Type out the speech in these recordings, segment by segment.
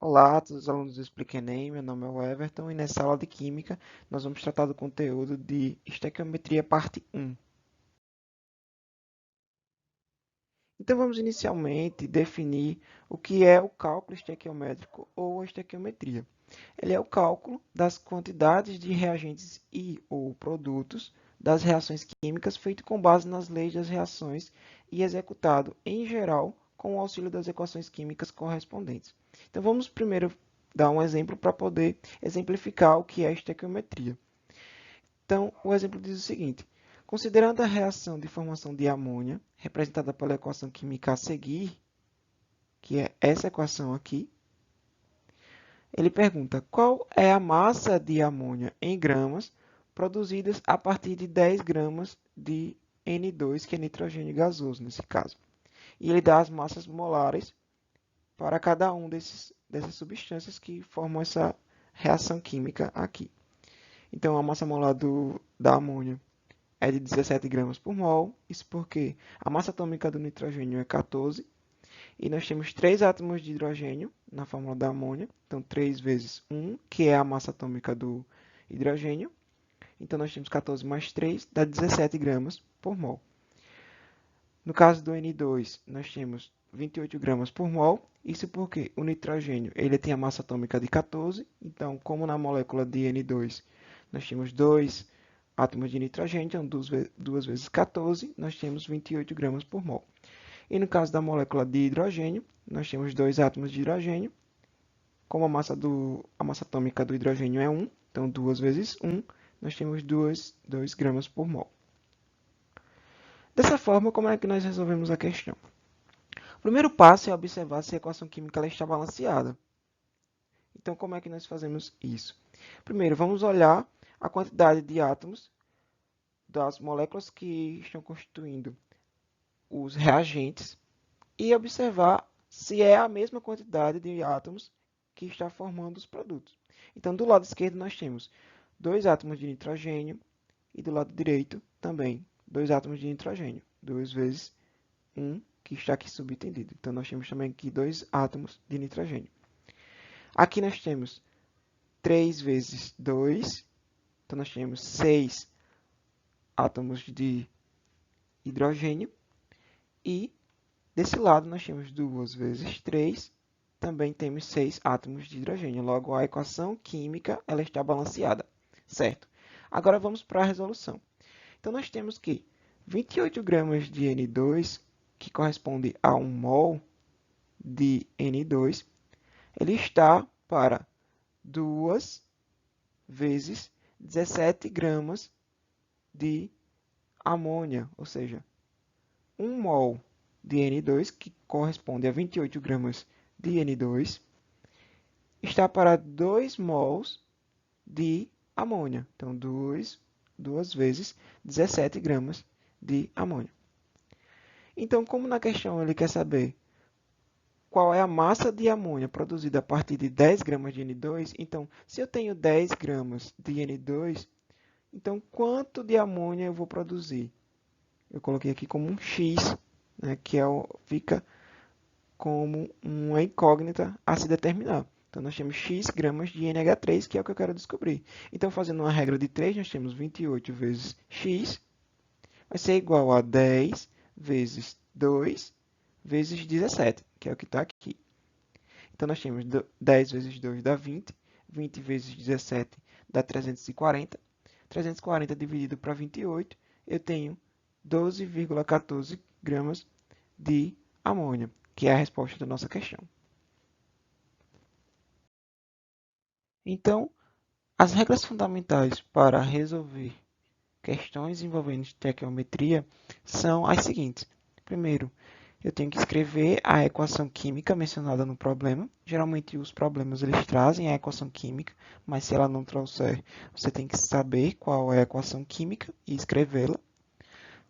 Olá a todos os alunos do Explica Enem, meu nome é o Everton e nessa aula de Química nós vamos tratar do conteúdo de estequiometria parte 1. Então vamos inicialmente definir o que é o cálculo estequiométrico ou a estequiometria. Ele é o cálculo das quantidades de reagentes e ou produtos das reações químicas feito com base nas leis das reações e executado, em geral, com o auxílio das equações químicas correspondentes. Então vamos primeiro dar um exemplo para poder exemplificar o que é a estequiometria. Então, o exemplo diz o seguinte: considerando a reação de formação de amônia, representada pela equação química a seguir, que é essa equação aqui, ele pergunta qual é a massa de amônia em gramas produzidas a partir de 10 gramas de N2, que é nitrogênio gasoso nesse caso. E ele dá as massas molares para cada um dessas substâncias que formam essa reação química aqui. Então, a massa molar da amônia é de 17 gramas por mol. Isso porque a massa atômica do nitrogênio é 14. E nós temos 3 átomos de hidrogênio na fórmula da amônia. Então, 3 vezes 1, que é a massa atômica do hidrogênio. Então, nós temos 14 mais 3, dá 17 gramas por mol. No caso do N2, nós temos 28 gramas por mol. Isso porque o nitrogênio ele tem a massa atômica de 14. Então, como na molécula de N2 nós temos 2 átomos de nitrogênio, então 2 vezes 14, nós temos 28 gramas por mol. E no caso da molécula de hidrogênio, nós temos 2 átomos de hidrogênio. Como a massa atômica do hidrogênio é 1, então 2 vezes 1, nós temos 2 gramas por mol. Dessa forma, como é que nós resolvemos a questão? O primeiro passo é observar se a equação química ela está balanceada. Então, como é que nós fazemos isso? Primeiro, vamos olhar a quantidade de átomos das moléculas que estão constituindo os reagentes e observar se é a mesma quantidade de átomos que está formando os produtos. Então, do lado esquerdo, nós temos 2 átomos de nitrogênio e do lado direito também 2 átomos de nitrogênio, 2 vezes 1, que está aqui subentendido. Então, nós temos também aqui 2 átomos de nitrogênio. Aqui nós temos 3 vezes 2, então nós temos 6 átomos de hidrogênio. E desse lado nós temos 2 vezes 3, também temos 6 átomos de hidrogênio. Logo, a equação química ela está balanceada, certo? Agora vamos para a resolução. Então, nós temos que 28 gramas de N2, que corresponde a 1 mol de N2, ele está para 2 vezes 17 gramas de amônia, ou seja, 1 mol de N2, que corresponde a 28 gramas de N2, está para 2 mols de amônia. Então, 2 vezes 17 gramas de amônia. Então, como na questão ele quer saber qual é a massa de amônia produzida a partir de 10 gramas de N2, então, se eu tenho 10 gramas de N2, então, quanto de amônia eu vou produzir? Eu coloquei aqui como um X, né, que fica como uma incógnita a se determinar. Então, nós temos X gramas de NH3, que é o que eu quero descobrir. Então, fazendo uma regra de 3, nós temos 28 vezes X, vai ser igual a 10 vezes 2 vezes 17, que é o que está aqui. Então, nós temos 10 vezes 2 dá 20, 20 vezes 17 dá 340, 340 dividido para 28, eu tenho 12,14 gramas de amônia, que é a resposta da nossa questão. Então, as regras fundamentais para resolver questões envolvendo estequiometria são as seguintes. Primeiro, eu tenho que escrever a equação química mencionada no problema. Geralmente, os problemas eles trazem a equação química, mas se ela não trouxer, você tem que saber qual é a equação química e escrevê-la.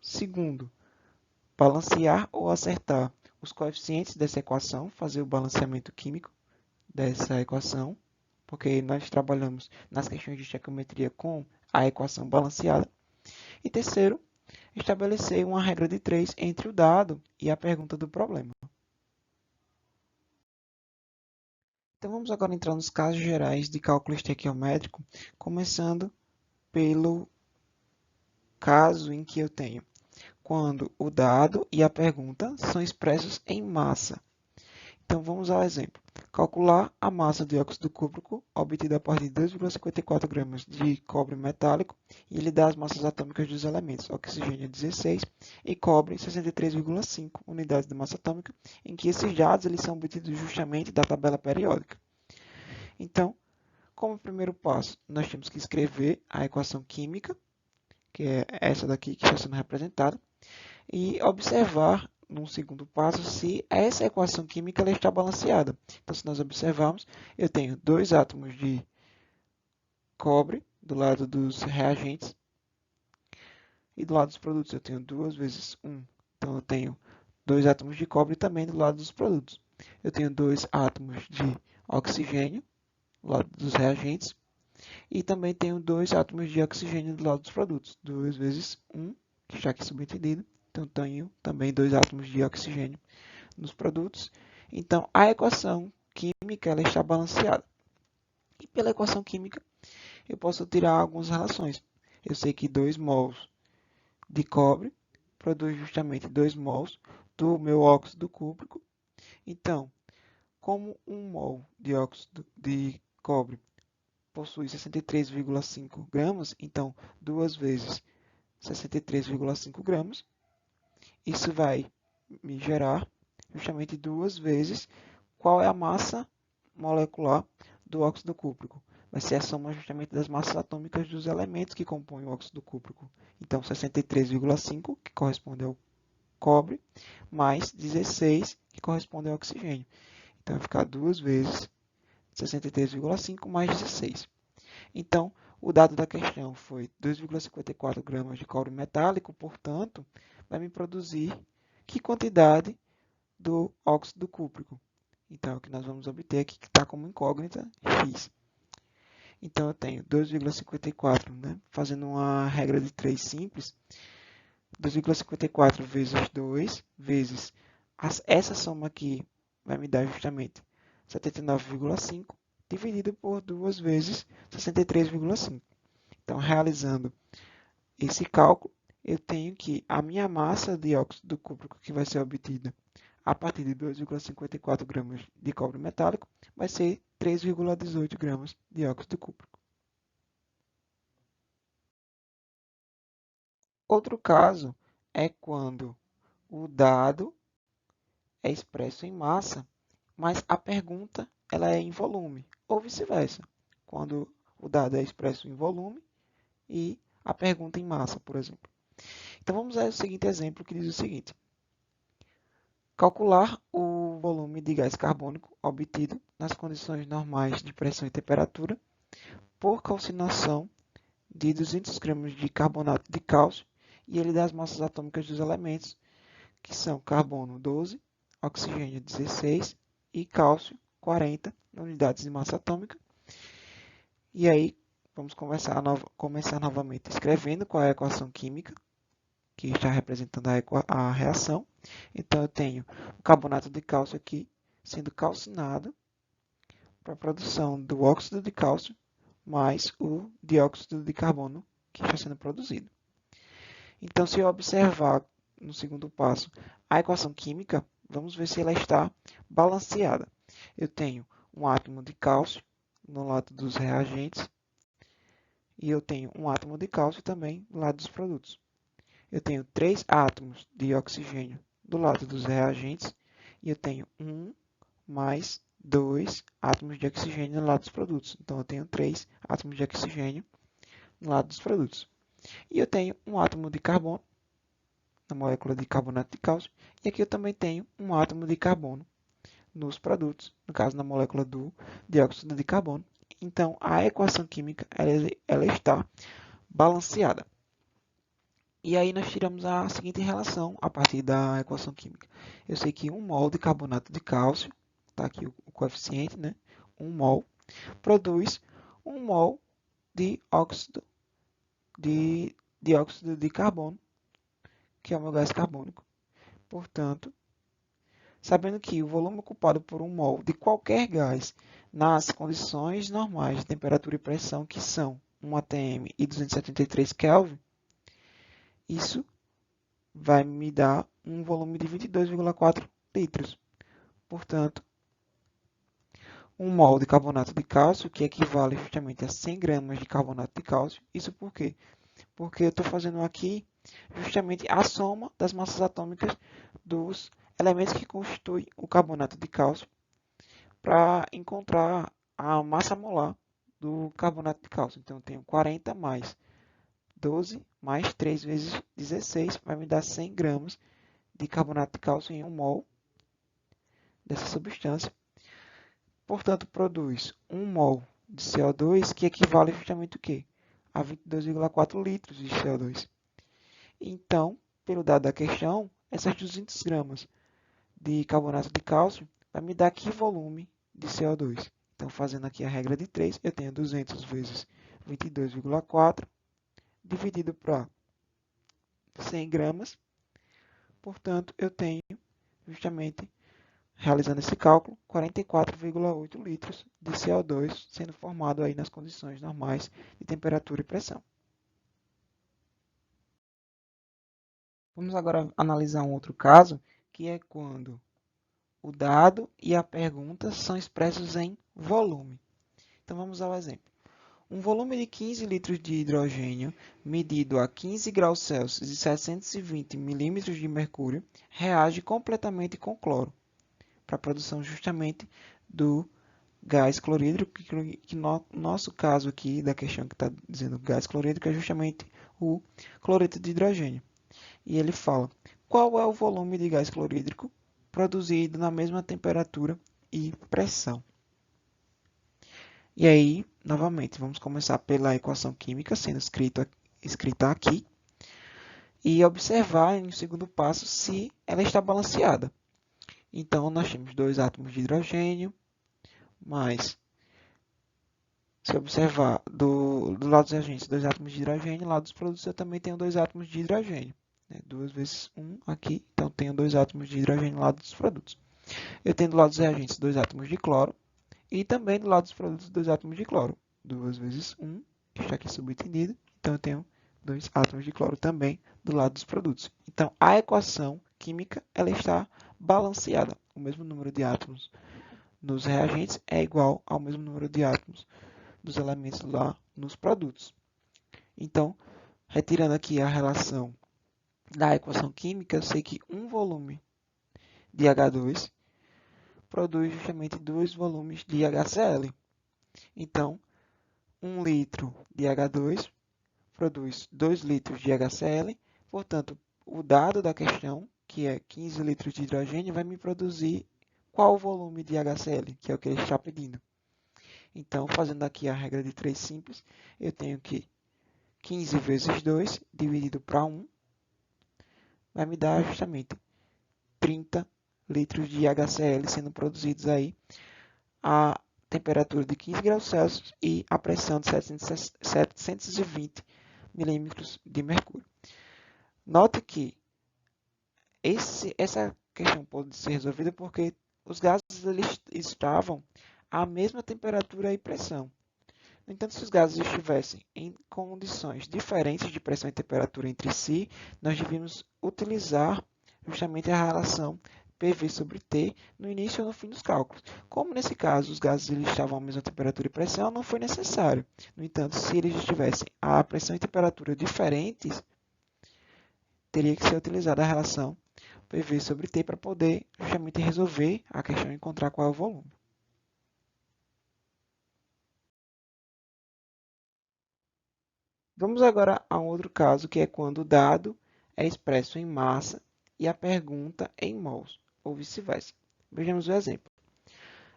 Segundo, balancear ou acertar os coeficientes dessa equação, fazer o balanceamento químico dessa equação, porque nós trabalhamos nas questões de estequiometria com a equação balanceada. E terceiro, estabelecer uma regra de 3 entre o dado e a pergunta do problema. Então vamos agora entrar nos casos gerais de cálculo estequiométrico, começando pelo caso em que eu tenho quando o dado e a pergunta são expressos em massa. Então vamos ao exemplo. Calcular a massa de óxido cúprico obtida a partir de 2,54 gramas de cobre metálico e ele dá as massas atômicas dos elementos oxigênio 16 e cobre 63,5 unidades de massa atômica, em que esses dados eles são obtidos justamente da tabela periódica. Então, como primeiro passo, nós temos que escrever a equação química, que é essa daqui que está sendo representada, e observar, num segundo passo, se essa equação química ela está balanceada. Então, se nós observarmos, eu tenho dois átomos de cobre do lado dos reagentes e do lado dos produtos eu tenho 2 vezes 1. Então, eu tenho dois átomos de cobre também do lado dos produtos. Eu tenho dois átomos de oxigênio do lado dos reagentes e também tenho dois átomos de oxigênio do lado dos produtos. 2 vezes 1, que está aqui subentendido. Então, tenho também dois átomos de oxigênio nos produtos. Então, a equação química ela está balanceada. E pela equação química, eu posso tirar algumas relações. Eu sei que 2 mols de cobre produz justamente 2 mols do meu óxido cúprico. Então, como 1 mol de óxido de cobre possui 63,5 gramas, então 2 vezes 63,5 gramas, isso vai me gerar justamente 2 vezes qual é a massa molecular do óxido cúprico. Vai ser a soma justamente das massas atômicas dos elementos que compõem o óxido cúprico. Então, 63,5, que corresponde ao cobre, mais 16, que corresponde ao oxigênio. Então, vai ficar 2 vezes 63,5 mais 16. Então, o dado da questão foi 2,54 gramas de cobre metálico, portanto, vai me produzir que quantidade do óxido cúprico. Então, é o que nós vamos obter aqui, que está como incógnita, x. Então, eu tenho 2,54, né? Fazendo uma regra de 3 simples, 2,54 vezes 2 vezes essa soma aqui vai me dar justamente 79,5 dividido por 2 vezes 63,5. Então, realizando esse cálculo, eu tenho que a minha massa de óxido cúprico que vai ser obtida a partir de 2,54 gramas de cobre metálico vai ser 3,18 gramas de óxido cúprico. Outro caso é quando o dado é expresso em massa, mas a pergunta ela é em volume, ou vice-versa, quando o dado é expresso em volume e a pergunta em massa, por exemplo. Então vamos ao seguinte exemplo que diz o seguinte: calcular o volume de gás carbônico obtido nas condições normais de pressão e temperatura por calcinação de 200 gramas de carbonato de cálcio e ele dá as massas atômicas dos elementos, que são carbono 12, oxigênio 16 e cálcio 40 unidades de massa atômica. E aí vamos começar novamente escrevendo qual é a equação química que está representando a reação. Então, eu tenho o carbonato de cálcio aqui sendo calcinado para a produção do óxido de cálcio mais o dióxido de carbono que está sendo produzido. Então, se eu observar no segundo passo a equação química, vamos ver se ela está balanceada. Eu tenho um átomo de cálcio no lado dos reagentes e eu tenho um átomo de cálcio também no lado dos produtos. Eu tenho 3 átomos de oxigênio do lado dos reagentes e eu tenho 1 mais 2 átomos de oxigênio no lado dos produtos. Então, eu tenho 3 átomos de oxigênio no lado dos produtos. E eu tenho um átomo de carbono na molécula de carbonato de cálcio. E aqui eu também tenho um átomo de carbono nos produtos, no caso na molécula do dióxido de carbono. Então, a equação química ela está balanceada. E aí nós tiramos a seguinte relação a partir da equação química. Eu sei que 1 mol de carbonato de cálcio, está aqui o coeficiente, né? 1 mol, produz 1 mol de óxido de dióxido de carbono, que é o meu gás carbônico. Portanto, sabendo que o volume ocupado por 1 mol de qualquer gás nas condições normais de temperatura e pressão, que são 1 atm e 273 Kelvin, isso vai me dar um volume de 22,4 litros. Portanto, 1 mol de carbonato de cálcio, que equivale justamente a 100 gramas de carbonato de cálcio. Isso por quê? Porque eu estou fazendo aqui justamente a soma das massas atômicas dos elementos que constituem o carbonato de cálcio para encontrar a massa molar do carbonato de cálcio. Então, eu tenho 40 mais 12 mais 3 vezes 16, vai me dar 100 gramas de carbonato de cálcio em 1 mol dessa substância. Portanto, produz 1 mol de CO2, que equivale justamente o quê? A 22,4 litros de CO2. Então, pelo dado da questão, essas 200 gramas de carbonato de cálcio vai me dar que volume de CO2? Então, fazendo aqui a regra de 3, eu tenho 200 vezes 22,4 dividido para 100 gramas. Portanto, eu tenho, justamente, realizando esse cálculo, 44,8 litros de CO2 sendo formado aí nas condições normais de temperatura e pressão. Vamos agora analisar um outro caso, que é quando o dado e a pergunta são expressos em volume. Então, vamos ao exemplo. Um volume de 15 litros de hidrogênio, medido a 15 graus Celsius e 720 milímetros de mercúrio, reage completamente com cloro, para a produção justamente do gás clorídrico, que no nosso caso aqui, da questão que está dizendo gás clorídrico, é justamente o cloreto de hidrogênio. E ele fala, qual é o volume de gás clorídrico produzido na mesma temperatura e pressão? E aí, novamente, vamos começar pela equação química, sendo escrita aqui, e observar em segundo passo se ela está balanceada. Então, nós temos 2 átomos de hidrogênio, mais, se observar do lado dos reagentes, 2 átomos de hidrogênio, do lado dos produtos eu também tenho 2 átomos de hidrogênio. 2 vezes 1 aqui, então tenho 2 átomos de hidrogênio do lado dos produtos. Eu tenho do lado dos reagentes 2 átomos de cloro, e também do lado dos produtos 2 átomos de cloro. 2 vezes 1, que está aqui subentendido, então eu tenho 2 átomos de cloro também do lado dos produtos. Então, a equação química ela está balanceada. O mesmo número de átomos nos reagentes é igual ao mesmo número de átomos dos elementos lá nos produtos. Então, retirando aqui a relação da equação química, eu sei que um volume de H2 produz justamente 2 volumes de HCl. Então, 1 litro de H2 produz 2 litros de HCl, portanto, o dado da questão, que é 15 litros de hidrogênio, vai me produzir qual o volume de HCl, que é o que ele está pedindo. Então, fazendo aqui a regra de 3 simples, eu tenho que 15 vezes 2 dividido para 1 vai me dar justamente 30 litros de HCl sendo produzidos aí a temperatura de 15 graus Celsius e a pressão de 720 milímetros de mercúrio. Note que essa questão pode ser resolvida porque os gases eles estavam à mesma temperatura e pressão. No entanto, se os gases estivessem em condições diferentes de pressão e temperatura entre si, nós devíamos utilizar justamente a relação PV sobre T no início ou no fim dos cálculos. Como nesse caso os gases eles estavam à mesma temperatura e pressão, não foi necessário. No entanto, se eles estivessem a pressão e temperatura diferentes, teria que ser utilizada a relação PV sobre T para poder justamente resolver a questão e encontrar qual é o volume. Vamos agora a um outro caso, que é quando o dado é expresso em massa e a pergunta em mols, ou vice-versa. Vejamos o exemplo.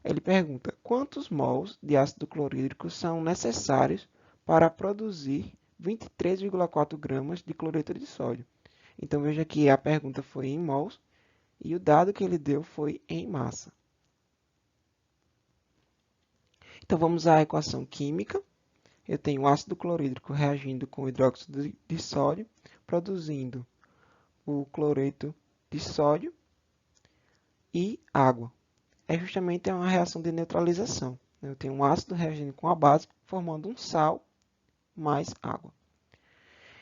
Ele pergunta, quantos mols de ácido clorídrico são necessários para produzir 23,4 gramas de cloreto de sódio? Então, veja que a pergunta foi em mols e o dado que ele deu foi em massa. Então, vamos à equação química. Eu tenho ácido clorídrico reagindo com hidróxido de sódio, produzindo o cloreto de sódio e água. É justamente uma reação de neutralização. Eu tenho um ácido reagindo com a base, formando um sal mais água.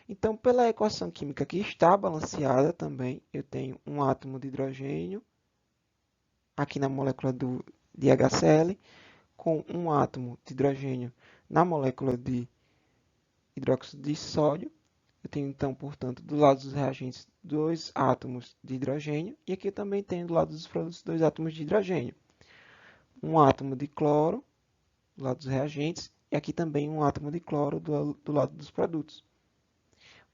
Então, pela equação química que está balanceada também, eu tenho um átomo de hidrogênio aqui na molécula de HCl, com um átomo de hidrogênio na molécula de hidróxido de sódio. Eu tenho, então, portanto, do lado dos reagentes, 2 átomos de hidrogênio. E aqui eu também tenho, do lado dos produtos, 2 átomos de hidrogênio. Um átomo de cloro, do lado dos reagentes. E aqui também um átomo de cloro, do lado dos produtos.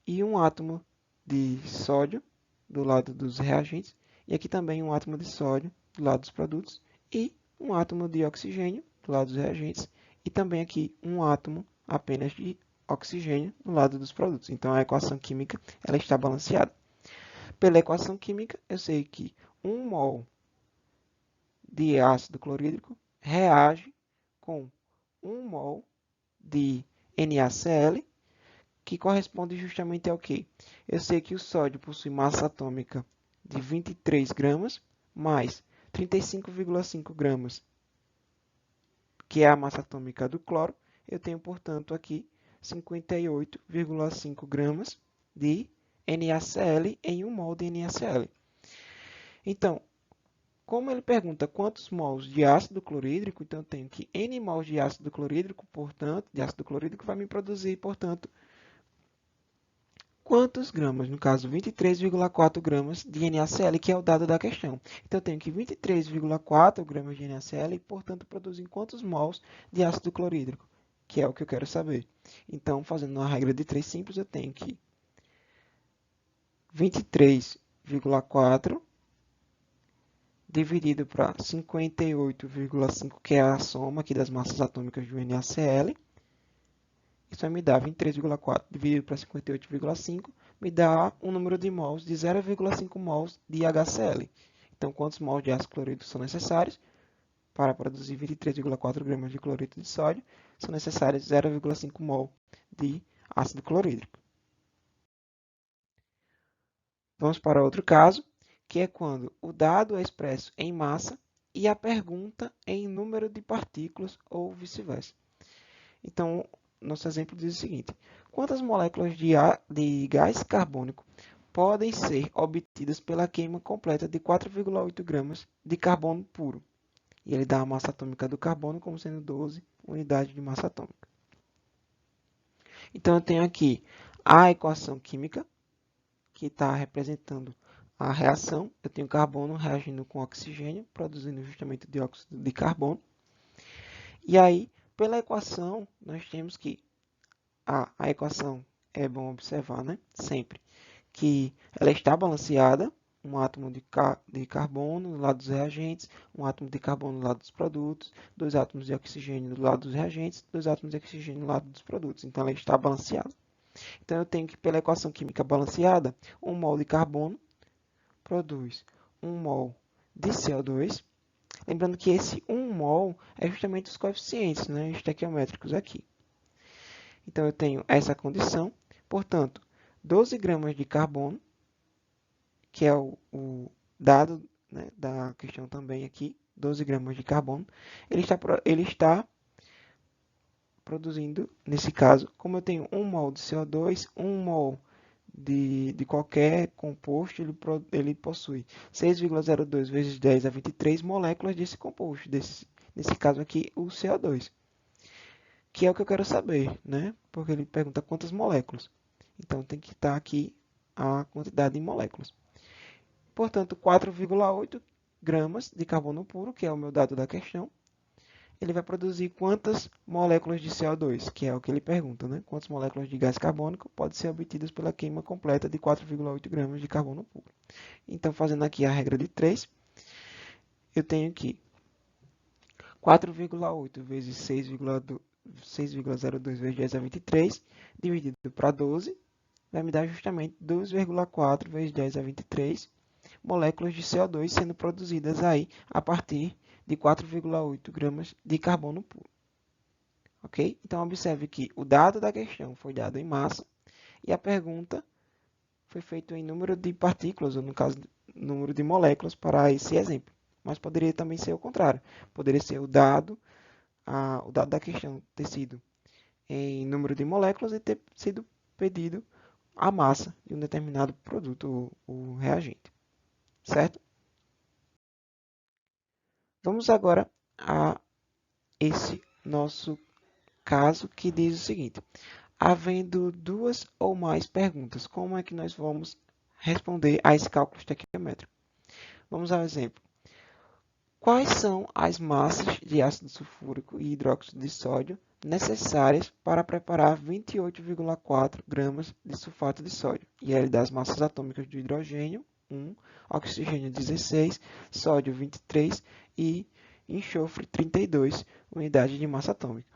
E um átomo de sódio, do lado dos reagentes. E aqui também um átomo de sódio, do lado dos produtos. E um átomo de oxigênio, do lado dos reagentes. E também aqui um átomo apenas de oxigênio no lado dos produtos. Então, a equação química ela está balanceada. Pela equação química, eu sei que 1 mol de ácido clorídrico reage com 1 mol de NaCl, que corresponde justamente ao quê? Eu sei que o sódio possui massa atômica de 23 gramas, mais 35,5 gramas, que é a massa atômica do cloro. Eu tenho, portanto, aqui 58,5 gramas de NaCl em 1 mol de NaCl. Então, como ele pergunta quantos mols de ácido clorídrico, então eu tenho que N mols de ácido clorídrico, portanto, vai me produzir, portanto, quantos gramas? No caso, 23,4 gramas de NaCl, que é o dado da questão. Então, eu tenho que 23,4 gramas de NaCl, portanto, produzem quantos mols de ácido clorídrico, que é o que eu quero saber. Então, fazendo uma regra de 3 simples, eu tenho que 23,4 dividido para 58,5, que é a soma aqui das massas atômicas do NaCl. Isso vai me dar 23,4 dividido para 58,5, me dá um número de mols de 0,5 mols de HCl. Então, quantos mols de ácido clorídrico são necessários para produzir 23,4 gramas de cloreto de sódio? São necessários 0,5 mol de ácido clorídrico. Vamos para outro caso, que é quando o dado é expresso em massa e a pergunta em número de partículas ou vice-versa. Então, nosso exemplo diz o seguinte: quantas moléculas de gás carbônico podem ser obtidas pela queima completa de 4,8 gramas de carbono puro? E ele dá a massa atômica do carbono como sendo 12 unidades de massa atômica. Então, eu tenho aqui a equação química, que está representando a reação. Eu tenho carbono reagindo com oxigênio, produzindo justamente o dióxido de carbono. E aí, pela equação, nós temos que a equação é bom observar, né? Sempre que ela está balanceada, um átomo de carbono do lado dos reagentes, um átomo de carbono do lado dos produtos, 2 átomos de oxigênio do lado dos reagentes, 2 átomos de oxigênio do lado dos produtos. Então, ela está balanceada. Então, eu tenho que, pela equação química balanceada, 1 mol de carbono produz 1 mol de CO2. Lembrando que esse 1 mol é justamente os coeficientes, né, estequiométricos aqui. Então, eu tenho essa condição. Portanto, 12 gramas de carbono, que é o dado, né, da questão também aqui, 12 gramas de carbono, ele está produzindo, nesse caso, como eu tenho 1 mol de CO2, 1 mol de qualquer composto, ele possui 6,02 vezes 10 a 23 moléculas desse composto, nesse caso aqui, o CO2, que é o que eu quero saber, né? Porque ele pergunta quantas moléculas. Então, tem que estar aqui a quantidade de moléculas. Portanto, 4,8 gramas de carbono puro, que é o meu dado da questão, ele vai produzir quantas moléculas de CO2, que é o que ele pergunta, né? Quantas moléculas de gás carbônico podem ser obtidas pela queima completa de 4,8 gramas de carbono puro. Então, fazendo aqui a regra de 3, eu tenho que 4,8 vezes 6,02 vezes 10 a 23, dividido para 12, vai me dar justamente 2,4 vezes 10 a 23 moléculas de CO2 sendo produzidas aí a partir de 4,8 gramas de carbono puro. Ok? Então, observe que o dado da questão foi dado em massa e a pergunta foi feita em número de partículas, ou no caso, número de moléculas para esse exemplo. Mas poderia também ser o contrário. Poderia ser o dado o dado da questão ter sido em número de moléculas e ter sido pedido a massa de um determinado produto, o reagente, certo? Vamos agora a esse nosso caso que diz o seguinte: havendo duas ou mais perguntas, como é que nós vamos responder a esse cálculo estequiométrico? Vamos ao exemplo. Quais são as massas de ácido sulfúrico e hidróxido de sódio necessárias para preparar 28,4 gramas de sulfato de sódio? E ele dá as massas atômicas do hidrogênio, 1, oxigênio 16, sódio 23 e enxofre 32 unidades de massa atômica.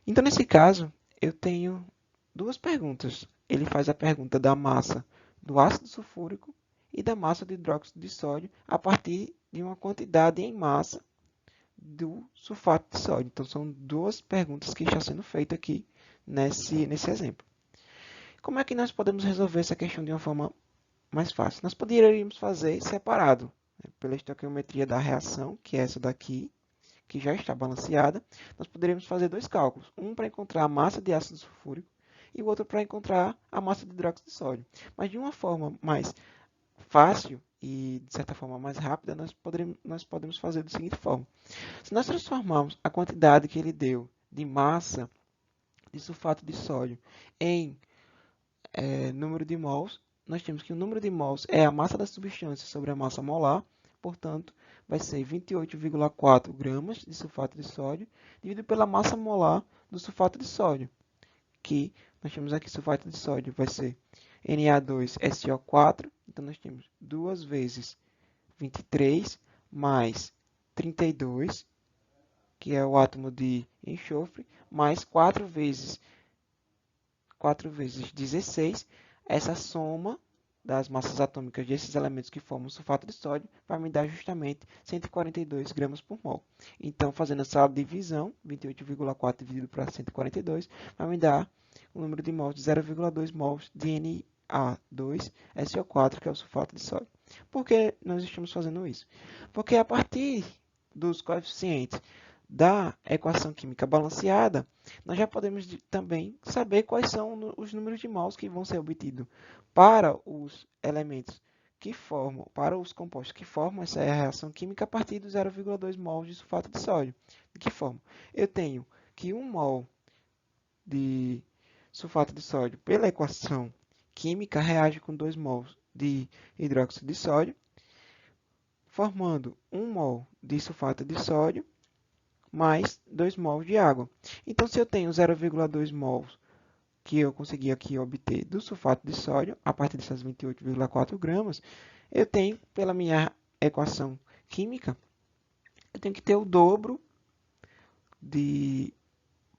Então, nesse caso, eu tenho duas perguntas. Ele faz a pergunta da massa do ácido sulfúrico e da massa do hidróxido de sódio a partir de uma quantidade em massa do sulfato de sódio. Então, são duas perguntas que estão sendo feitas aqui nesse exemplo. Como é que nós podemos resolver essa questão de uma forma mais fácil? Nós poderíamos fazer separado, né, pela estequiometria da reação, que é essa daqui, que já está balanceada. Nós poderíamos fazer dois cálculos, um para encontrar a massa de ácido sulfúrico e o outro para encontrar a massa de hidróxido de sódio. Mas de uma forma mais fácil e, de certa forma, mais rápida, nós podemos fazer da seguinte forma. Se nós transformarmos a quantidade que ele deu de massa de sulfato de sódio em número de mols, nós temos que o número de mols é a massa da substância sobre a massa molar, portanto, vai ser 28,4 gramas de sulfato de sódio dividido pela massa molar do sulfato de sódio, que nós temos aqui sulfato de sódio, vai ser Na2SO4, então nós temos 2 vezes 23 mais 32, que é o átomo de enxofre, mais 4 vezes 16, essa soma das massas atômicas desses elementos que formam o sulfato de sódio vai me dar justamente 142 gramas por mol. Então, fazendo essa divisão, 28,4 dividido para 142, vai me dar o número de mols de 0,2 mols de Na2SO4, que é o sulfato de sódio. Por que nós estamos fazendo isso? Porque a partir dos coeficientes da equação química balanceada, nós já podemos também saber quais são os números de mols que vão ser obtidos para os elementos que formam, para os compostos que formam essa reação química a partir do 0,2 mols de sulfato de sódio. De que forma? Eu tenho que 1 mol de sulfato de sódio pela equação química reage com 2 mols de hidróxido de sódio, formando 1 mol de sulfato de sódio mais 2 mols de água. Então, se eu tenho 0,2 mols que eu consegui aqui obter do sulfato de sódio, a partir dessas 28,4 gramas, eu tenho, pela minha equação química, eu tenho que ter o dobro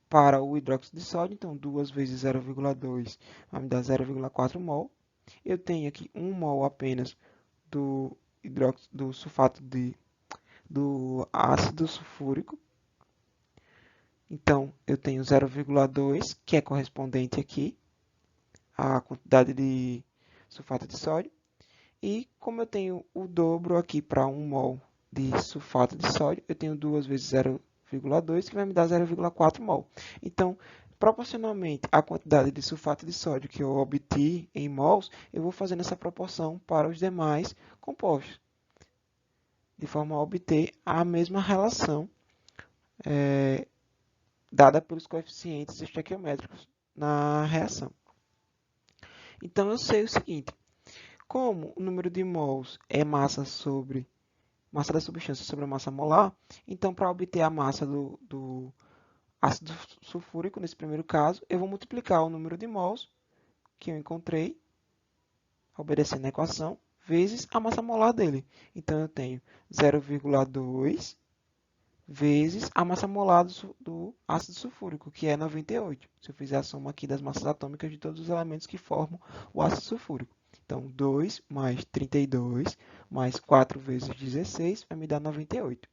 para o hidróxido de sódio, então 2 vezes 0,2 vai me dar 0,4 mol. Eu tenho aqui 1 mol apenas do sulfato do ácido sulfúrico. Então, eu tenho 0,2, que é correspondente aqui à quantidade de sulfato de sódio. E como eu tenho o dobro aqui para 1 mol de sulfato de sódio, eu tenho 2 vezes 0,2, que vai me dar 0,4 mol. Então, proporcionalmente à quantidade de sulfato de sódio que eu obtive em mols, eu vou fazendo essa proporção para os demais compostos, de forma a obter a mesma relação dada pelos coeficientes estequiométricos na reação. Então, eu sei o seguinte: como o número de mols é massa da substância sobre a massa molar, então, para obter a massa do ácido sulfúrico, nesse primeiro caso, eu vou multiplicar o número de mols que eu encontrei, obedecendo a equação, vezes a massa molar dele. Então, eu tenho 0,2 vezes a massa molar do ácido sulfúrico, que é 98. Se eu fizer a soma aqui das massas atômicas de todos os elementos que formam o ácido sulfúrico. Então, 2 mais 32 mais 4 vezes 16 vai me dar 98.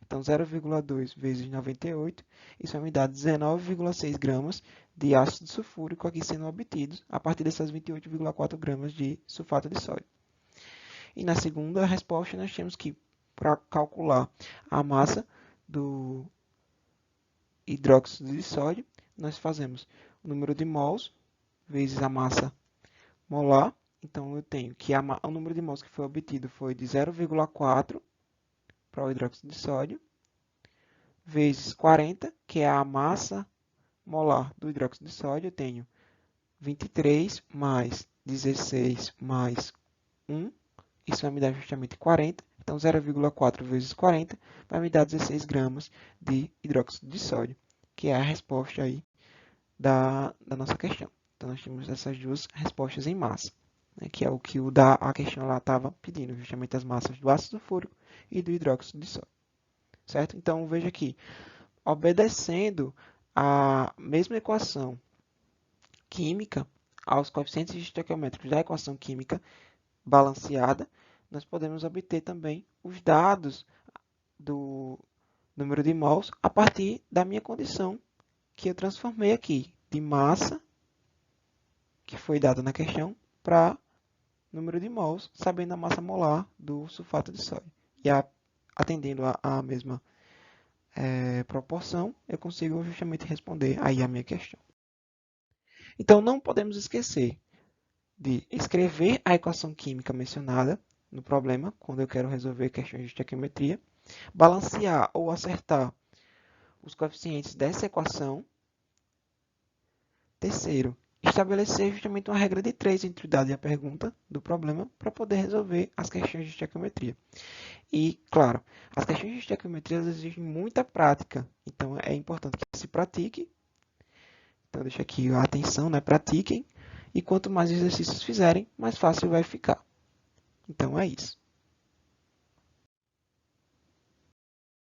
Então, 0,2 vezes 98, isso vai me dar 19,6 gramas de ácido sulfúrico aqui sendo obtidos a partir dessas 28,4 gramas de sulfato de sódio. E na segunda resposta, nós temos que, para calcular a massa do hidróxido de sódio, nós fazemos o número de mols vezes a massa molar. Então, eu tenho que o número de mols que foi obtido foi de 0,4 para o hidróxido de sódio, vezes 40, que é a massa molar do hidróxido de sódio. Eu tenho 23 mais 16 mais 1, isso vai me dar justamente 40. Então, 0,4 vezes 40 vai me dar 16 gramas de hidróxido de sódio, que é a resposta aí da nossa questão. Então, nós temos essas duas respostas em massa, né, que é o que a questão lá estava pedindo, justamente as massas do ácido sulfúrico e do hidróxido de sódio. Certo? Então, veja aqui, obedecendo a mesma equação química, aos coeficientes estequiométricos da equação química balanceada, nós podemos obter também os dados do número de mols a partir da minha condição que eu transformei aqui de massa, que foi dada na questão, para número de mols, sabendo a massa molar do sulfato de sódio. E atendendo a mesma proporção, eu consigo justamente responder aí a minha questão. Então, não podemos esquecer de escrever a equação química mencionada no problema, quando eu quero resolver questões de estequiometria, balancear ou acertar os coeficientes dessa equação. Terceiro, estabelecer justamente uma regra de 3 entre o dado e a pergunta do problema para poder resolver as questões de estequiometria. E, claro, as questões de estequiometria exigem muita prática, então é importante que se pratique. Então, deixa aqui a atenção, né? Pratiquem, e quanto mais exercícios fizerem, mais fácil vai ficar. Então, é isso.